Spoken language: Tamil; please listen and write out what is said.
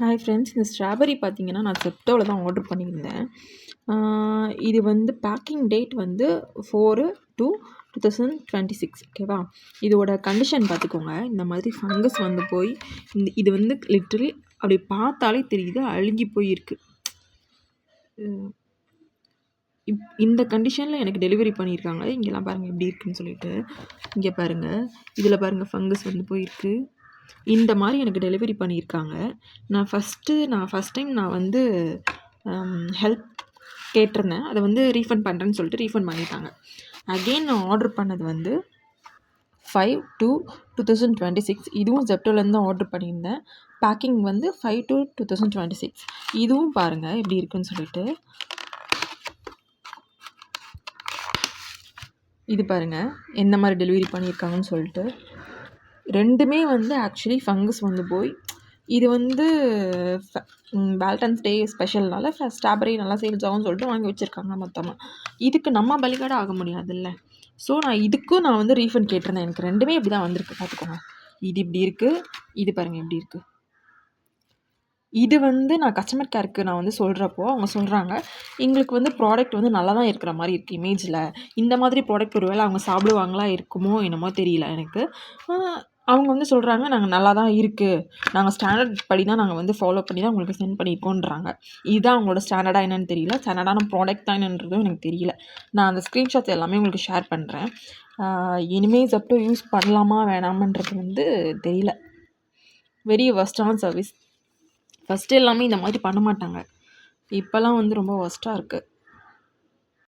ஹாய் ஃப்ரெண்ட்ஸ், இந்த ஸ்ட்ராபெர்ரி பார்த்தீங்கன்னா நான் செப்டோவில் தான் ஆர்டர் பண்ணியிருந்தேன். இது வந்து பேக்கிங் டேட் வந்து 4/2/2026 ஓகேவா. இதோட கண்டிஷன் பார்த்துக்கோங்க. இந்த மாதிரி ஃபங்கஸ் வந்து போய் இது வந்து லிட்ரலி அப்படி பார்த்தாலே தெரியுது அழுகி போயிருக்கு. இந்த கண்டிஷனில் எனக்கு டெலிவரி பண்ணியிருக்காங்க. இங்கெல்லாம் பாருங்கள் எப்படி இருக்குன்னு சொல்லிட்டு. இங்கே பாருங்கள், இதில் பாருங்கள் ஃபங்கஸ் வந்து போயிருக்கு. இந்த மாதிரி எனக்கு டெலிவரி பண்ணியிருக்காங்க. நான் ஃபஸ்ட் டைம் நான் வந்து ஹெல்ப் கேட்டிருந்தேன். அதை வந்து ரீஃபண்ட் பண்ணுறேன்னு சொல்லிட்டு ரீஃபண்ட் பண்ணிட்டாங்க. அகெயின் நான் ஆர்டர் பண்ணது வந்து 5/2/2026. இதுவும் ஜெப்டோலேருந்து தான் ஆர்டர் பண்ணியிருந்தேன். பேக்கிங் வந்து 5/2/2026. இதுவும் பாருங்கள் எப்படி இருக்குன்னு சொல்லிட்டு. இது பாருங்கள் எந்த மாதிரி டெலிவரி பண்ணியிருக்காங்கன்னு சொல்லிட்டு. ரெண்டுமே வந்து ஆக்சுவலி ஃபங்கஸ் வந்து போய் இது வந்து வேலண்டைன்ஸ் டே ஸ்பெஷல்னால ஸ்ட்ராபெர்ரி நல்லா சேல்ஸ் ஆகும்னு சொல்லிட்டு வாங்கி வச்சுருக்காங்க மொத்தமாக. இதுக்கு நம்ம பலிகாடு ஆக முடியாதுல்ல. ஸோ நான் வந்து ரீஃபண்ட் கேட்டிருந்தேன். எனக்கு ரெண்டுமே இப்படி தான் வந்திருக்கு பார்த்துக்கோங்க. இது இப்படி இருக்குது, இது பாருங்கள் எப்படி இருக்குது. இது வந்து நான் கஸ்டமர் கேருக்கு நான் வந்து சொல்கிறப்போ அவங்க சொல்கிறாங்க, எங்களுக்கு வந்து ப்ராடக்ட் வந்து நல்லா தான் இருக்கிற மாதிரி இருக்குது இமேஜில். இந்த மாதிரி ப்ராடக்ட் ஒரு வேளை அவங்க சாப்பிடுவாங்களா இருக்குமோ என்னமோ தெரியல எனக்கு. அவங்க வந்து சொல்கிறாங்க, நாங்கள் நல்லா தான் இருக்குது, நாங்கள் ஸ்டாண்டர்ட் படி தான் நாங்கள் வந்து ஃபாலோ பண்ணி தான் உங்களுக்கு சென்ட் பண்ணியிருக்கோன்றாங்க. இதுதான் அவங்களோட ஸ்டாண்டர்டாக என்னென்னு தெரியல. ஸ்டாண்டர்டான ப்ராடக்ட் தான் என்னன்றதும் எனக்கு தெரியல. நான் அந்த ஸ்க்ரீன்ஷாட்ஸ் எல்லாமே உங்களுக்கு ஷேர் பண்ணுறேன். இனிமேல் ஜெப்டோ யூஸ் பண்ணலாமா வேணாமன்றது வந்து தெரியல. Very ஒர்ஸ்டான service. ஃபஸ்ட்டு எல்லாமே இந்த மாதிரி பண்ண மாட்டாங்க. இப்போல்லாம் வந்து ரொம்ப ஒர்ஸ்ட்டாக இருக்குது.